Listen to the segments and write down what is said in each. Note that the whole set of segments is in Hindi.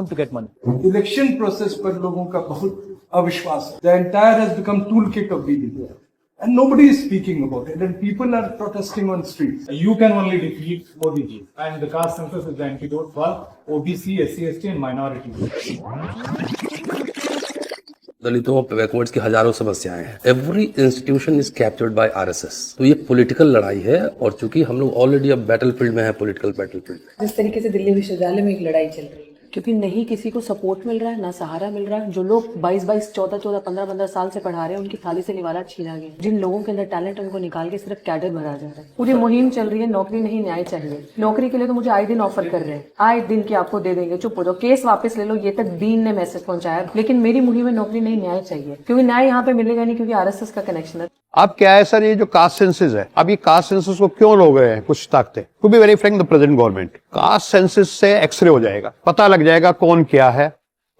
to get money. Election process पर लोगों का बहुत अविश्वास है. The entire has become toolkit of BJP. And nobody is speaking about it. And people are protesting on streets. You can only defeat Modi ji, and the caste census is the antidote for OBC, SC, ST and minorities. दलितों और बैकवर्ड्स की हजारों समस्याएं हैं. Every institution is captured by RSS. तो ये पॉलिटिकल लड़ाई है, और चूंकि हम लोग ऑलरेडी अब बैटलफील्ड में है, पॉलिटिकल बैटलफील्ड में. जिस तरीके से दिल्ली विश्वविद्यालय में एक लड़ाई चल रही है, क्योंकि नहीं किसी को सपोर्ट मिल रहा है, ना सहारा मिल रहा है. जो लोग 22-22, 14-14, 15-15 साल से पढ़ा रहे हैं, उनकी थाली से निवाला छीना गया. जिन लोगों के अंदर टैलेंट है, उनको निकाल के सिर्फ कैडर भरा जा रहा है. पूरी मुहिम चल रही है, नौकरी नहीं न्याय चाहिए. नौकरी के लिए तो मुझे आए दिन ऑफर कर रहे हैं, आए दिन की आपको दे देंगे, चुप हो जाओ, केस वापस ले लो, ये तक डीन ने मैसेज पहुंचाया. लेकिन मेरी मुहिम में नौकरी नहीं, न्याय चाहिए. क्योंकि न्याय यहाँ पे मिलेगा नहीं, क्योंकि आरएसएस का कनेक्शन है. अब क्या है सर, ये जो कास्ट सेंसस है, अब ये कास्ट सेंसस को क्यों लोग रहे हैं कुछ ताकतें? To be very frank, the present government, caste census से एक्सरे हो जाएगा, पता लग जाएगा कौन क्या है,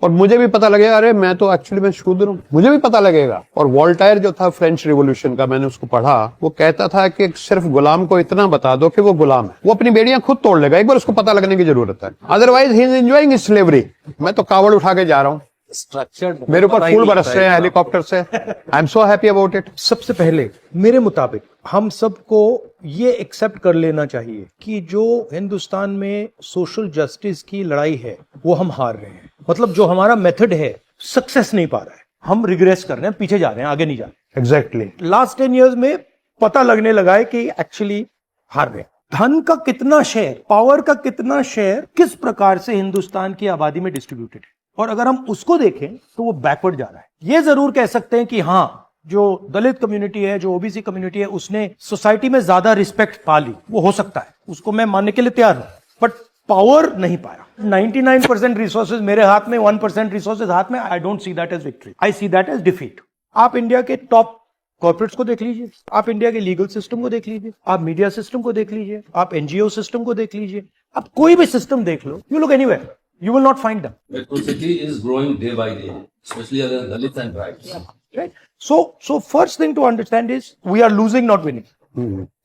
और मुझे भी पता लगेगा, अरे मैं तो एक्चुअली मैं शूद्र हूँ, मुझे भी पता लगेगा. और वोल्टायर जो था फ्रेंच रिवॉल्यूशन का, मैंने उसको पढ़ा, वो कहता था कि सिर्फ गुलाम को इतना बता दो कि वो गुलाम है, वो अपनी बेड़ियां खुद तोड़ लेगा. एक बार उसको पता लगने की जरूरत है, otherwise he is enjoying slavery. मैं तो कावड़ उठा के जा रहा हूँ, स्ट्रक्चर्ड मेरे ऊपर फूल बरस रहे हैं हेलीकॉप्टर से. I am so happy about it. सबसे पहले मेरे मुताबिक हम सबको ये एक्सेप्ट कर लेना चाहिए कि जो हिंदुस्तान में सोशल जस्टिस की लड़ाई है, वो हम हार रहे हैं. मतलब जो हमारा मेथड है, सक्सेस नहीं पा रहा है. हम रिग्रेस कर रहे हैं, पीछे जा रहे हैं, आगे नहीं जा रहे. एग्जैक्टली. लास्ट 10 years में पता लगने लगा है कि एक्चुअली हार रहे हैं. धन का कितना शेयर, पावर का कितना शेयर किस प्रकार से हिंदुस्तान की आबादी में डिस्ट्रीब्यूटेड है, और अगर हम उसको देखें तो वो बैकवर्ड जा रहा है. ये जरूर कह सकते हैं कि हाँ, जो दलित कम्युनिटी है, जो ओबीसी कम्युनिटी है, उसने सोसाइटी में ज्यादा रिस्पेक्ट पा ली. वो हो सकता है, उसको मैं मानने के लिए तैयार हूं, बट पावर नहीं पाया. 99% रिसोर्सेज मेरे हाथ में, 1% रिसोर्सेज हाथ में. I don't see that as victory, I see that as defeat. आप इंडिया के टॉप कॉर्पोरेट्स को देख लीजिए, आप इंडिया के लीगल सिस्टम को देख लीजिए, आप मीडिया सिस्टम को देख लीजिए, आप एनजीओ सिस्टम को देख लीजिए, आप कोई भी सिस्टम देख लो, you look anywhere, you will not find them. Atrocity is growing day by day, especially against Dalits and tribes. Right? So first thing to understand is we are losing, not winning.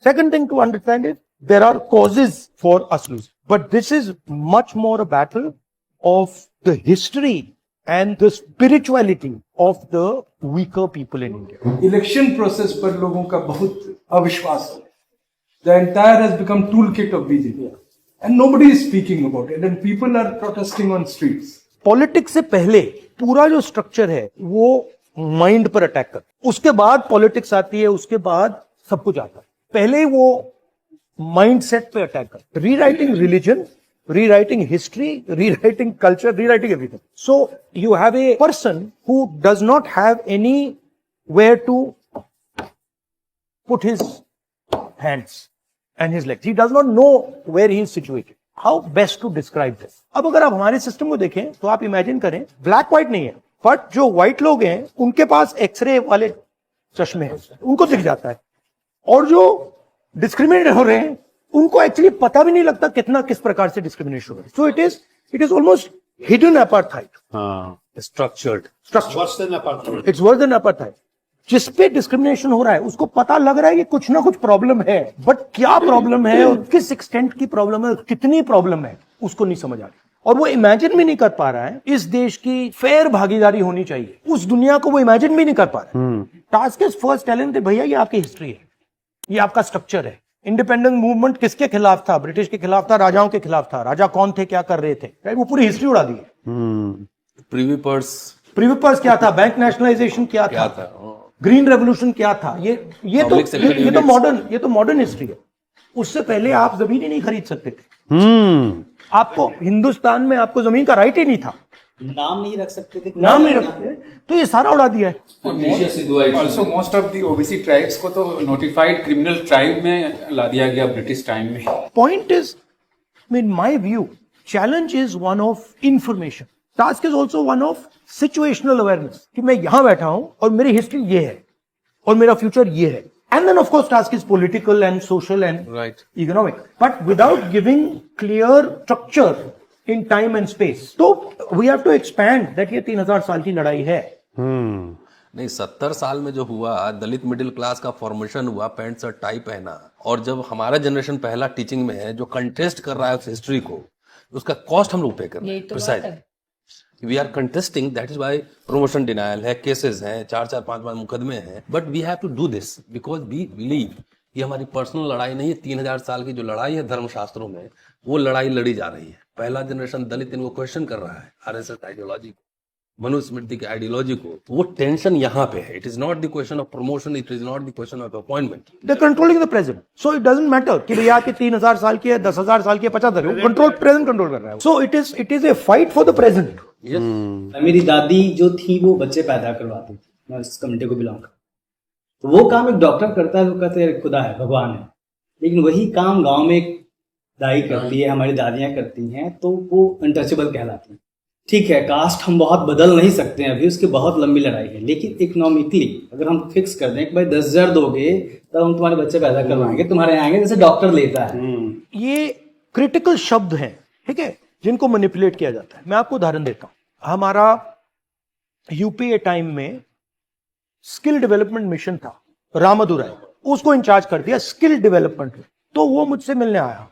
Second thing to understand is there are causes for us losing. But this is much more a battle of the history and the spirituality of the weaker people in India. Election process पर लोगों का बहुत अविश्वास है. The entire has become toolkit of BJP. And nobody is speaking about it. And people are protesting on streets. Politics से पहले पूरा जो स्ट्रक्चर है वो माइंड पर अटैक कर, उसके बाद पॉलिटिक्स आती है, उसके बाद सब कुछ आता है. पहले वो माइंड सेट पे अटैक कर, rewriting religion, rewriting history, rewriting culture, rewriting everything. So you have a person who does not have anywhere to put his hands and his legs. He does not know where he is situated. How best to describe this? अब अगर आप हमारे सिस्टम को देखें तो आप इमेजिन करें, ब्लैक व्हाइट नहीं है, बट जो व्हाइट लोग हैं उनके पास एक्सरे वाले चश्मे हैं, उनको दिख जाता है. और जो डिस्क्रिमिनेट हो रहे हैं उनको एक्चुअली पता भी नहीं लगता कितना किस प्रकार से डिस्क्रिमिनेशन हो रहा है. So it is almost hidden apartheid. Structured. It's worse than apartheid. जिस पे डिस्क्रिमिनेशन हो रहा है उसको पता लग रहा है कि कुछ ना कुछ प्रॉब्लम है, बट क्या प्रॉब्लम है और किस एक्सटेंट की प्रॉब्लम है, कितनी प्रॉब्लम है, उसको नहीं समझ आ रही. और वो इमेजिन भी नहीं कर पा रहा है इस देश की फेयर भागीदारी होनी चाहिए, उस दुनिया को वो इमेजिन भी नहीं कर पा रहा है. टास्क इज फर्स्ट टेलेंट, भैया ये आपकी हिस्ट्री है, ये आपका स्ट्रक्चर है. इंडिपेंडेंस मूवमेंट किसके खिलाफ था? ब्रिटिश के खिलाफ था, राजाओं के खिलाफ था. राजा कौन थे, क्या कर रहे थे, वो पूरी हिस्ट्री उड़ा दी है. प्रीवी पर्स क्या था, बैंक नेशनलाइजेशन क्या था, ग्रीन रेवोल्यूशन क्या था, ये तो मॉडर्न हिस्ट्री है. उससे पहले आप जमीन ही नहीं खरीद सकते थे. आपको हिंदुस्तान में आपको जमीन का राइट ही नहीं था, नाम नहीं रख सकते थे, नाम नहीं रख सकते, तो ये सारा उड़ा दिया है. Also most of the OBC tribes को तो नोटिफाइड क्रिमिनल ट्राइब में ला दिया गया ब्रिटिश टाइम में. Point is, in my view, challenge is one of information. Task is also one of situational awareness, कि मैं यहां बैठा हूं और मेरी हिस्ट्री ये है और मेरा फ्यूचर ये है. And then of course task is political and social and economic, but without giving clear structure in time and space. So we have to expand that ये 3000 साल की लड़ाई है. नहीं, 70 साल में जो हुआ, दलित मिडिल क्लास का फॉर्मेशन हुआ, पैंट शर्ट टाई पहना, और जब हमारा जनरेशन पहला टीचिंग में है जो कंटेस्ट कर रहा है उस हिस्ट्री को, उसका कॉस्ट हम लोग पे कर रहे हैं. We are contesting, that is why promotion denial है, केसेस हैं, 4-4, 5-5 मुकदमे हैं, but we have to do this because we believe ये हमारी पर्सनल लड़ाई नहीं है। 3000 साल की जो लड़ाई है धर्मशास्त्रों में, वो लड़ाई लड़ी जा रही है। पहला जनरेशन दलित इनको क्वेश्चन कर रहा है, आरएसएस आइडियोलॉजी को, मनुस्मृति की आइडियोलॉजी को। वो टेंशन यहाँ पे है। It is not the question of promotion, it is not the question of appointment. They controlling the present, so it doesn't matter कि भैया आपकी 3000 साल की है, 10,000 साल की है, 50,000, कंट्रोल प्रेजेंट कंट्रोल कर रहा है। So it is a fight for the present. मेरी दादी जो थी वो बच्चे पैदा करवाती थी, मैं इस कम्युनिटी को बिलोंग करता हूं। तो वो काम एक डॉक्टर करता है, वो कहते हैं खुदा है, भगवान है। लेकिन वही काम गांव में एक दाई करती है, हमारी दादियां करती हैं, तो वो अनटचेबल कहलाती हैं। ठीक है, कास्ट हम बहुत बदल नहीं सकते हैं अभी, उसकी बहुत लंबी लड़ाई है। लेकिन इकोनॉमिकली अगर हम फिक्स कर दें कि भाई 10,000 दोगे तब हम तुम्हारे बच्चे पैदा करवाएंगे, तुम्हारे आएंगे, जैसे डॉक्टर लेता है। ये क्रिटिकल शब्द हैं, ठीक है, जिनको मैनिपुलेट किया जाता है। मैं आपको उदाहरण देता हूं। हमारा यूपीए टाइम में स्किल डेवलपमेंट मिशन था, रामदुराई उसको इंचार्ज कर दिया स्किल डेवलपमेंट में। तो वो मुझसे मिलने आया,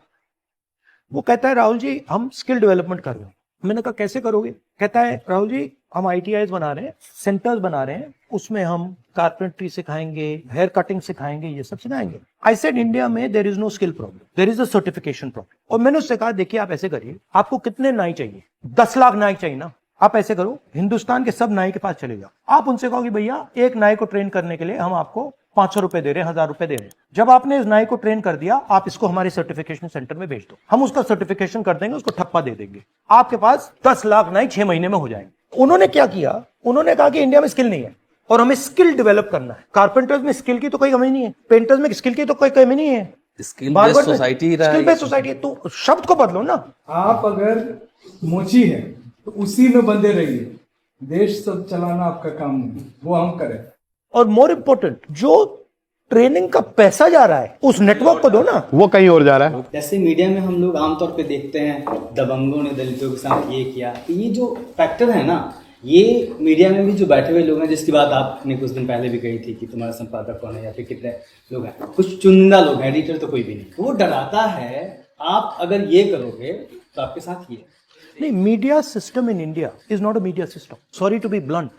वो कहता है राहुल जी हम स्किल डेवलपमेंट कर रहे हैं। मैंने कहा कैसे करोगे? कहता है राहुल जी हम ITIs बना रहे हैं, सेंटर्स बना रहे हैं, उसमें हम कारपेंट्री सिखाएंगे, हेयर कटिंग सिखाएंगे, ये सब सिखाएंगे। आई सेड इंडिया में there is no skill problem, there is a certification problem. और मैंने उससे कहा देखिए आप ऐसे करिए, आपको कितने नाई चाहिए? 10 लाख नाई चाहिए ना? आप ऐसे करो, हिंदुस्तान के सब नाई के पास चले जाओ, आप उनसे कहो कि भैया एक नाई को ट्रेन करने के लिए हम आपको 500 रुपए दे रहे हैं, 1000 रुपए दे रहे हैं। जब आपने इस नाई को ट्रेन कर दिया, आप इसको हमारे सर्टिफिकेशन सेंटर में भेज दो, हम उसका सर्टिफिकेशन कर देंगे, उसको ठप्पा दे देंगे, आपके पास 10 लाख नाई 6 महीने में हो जाएंगे। उन्होंने क्या किया? उन्होंने कहा कि इंडिया में स्किल नहीं है और हमें स्किल डेवलप करना है। कारपेंटर्स में स्किल की तो कोई कमी नहीं है, पेंटर्स में स्किल की तो कोई कमी नहीं है, skill based society skill based society. तो शब्द को बदलो ना। आप अगर मोची है तो उसी में बंधे रहिए, देश सब चलाना आपका काम नहीं, वो हम करें। और मोर इम्पोर्टेंट, जो ट्रेनिंग का पैसा जा रहा है उस नेटवर्क को दो ना, वो कहीं और जा रहा है। जैसे मीडिया में हम लोग आमतौर पे देखते हैं दबंगों ने दलितों के साथ ये किया, तो ये जो फैक्टर है ना, ये मीडिया में भी जो बैठे हुए लोग हैं, जिसकी बात आपने कुछ दिन पहले भी कही थी कि तुम्हारा संपादक कौन है या फिर कितने लोग हैं, कुछ चुनिंदा लोग हैं, एडिटर तो कोई भी नहीं, वो डराता है आप अगर ये करोगे तो आपके साथ ये नहीं। Media system in India is not a media system, sorry to be blunt,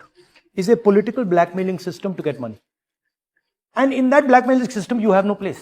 is a political blackmailing system to get money, and in that blackmailing system you have no place.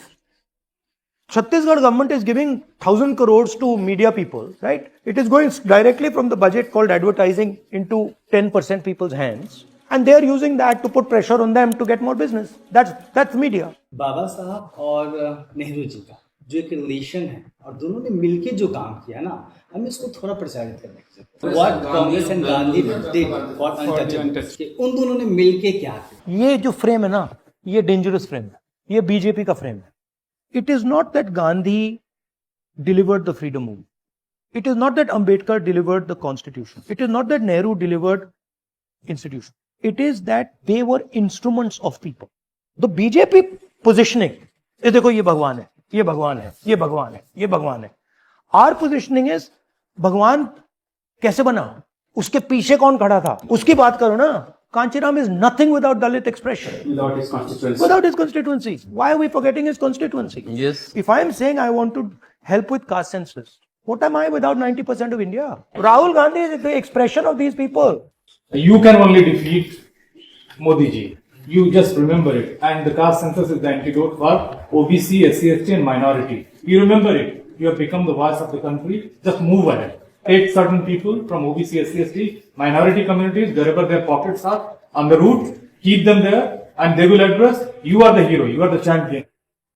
Chhattisgarh government is giving 1,000 crores to media people, right? It is going directly from the budget called advertising into 10% people's hands, and they are using that to put pressure on them to get more business. That's media. बाबा साहब और नेहरू जी का जो एक रिलेशन है और दोनों ने मिलके जो काम किया ना, हमें इसको थोड़ा प्रचारित करने की जरूरत है। What Congress and Gandhi did for untouchables, उन दोनों ने मिलके क्या किया? ये जो फ्रेम है ना, ये डेंजरस फ्रेम है, ये बीजेपी का फ्रेम है। It is not that Gandhi delivered the freedom movement, it is not that Ambedkar delivered the constitution, it is not that Nehru delivered institution, it is that they were instruments of people. The BJP positioning, ये देखो ये भगवान है, ये भगवान है, ये भगवान है, ये भगवान है। आर पोजिशनिंग इज भगवान कैसे बना, उसके पीछे कौन खड़ा था, उसकी बात करो ना। Kanchiram is nothing without Dalit expression. Without his constituency. Without his constituency. Why are we forgetting his constituency? Yes. If I am saying I want to help with caste census, what am I without 90% of India? Rahul Gandhi is the expression of these people. You can only defeat Modi ji. You just remember it. And the caste census is the antidote for OBC, SC, ST and minority. You remember it. You have become the voice of the country. Just move ahead. Take certain people from OBC, SC, ST, minority communities, wherever their pockets are, on the route, keep them there, and they will address, you are the hero, you are the champion.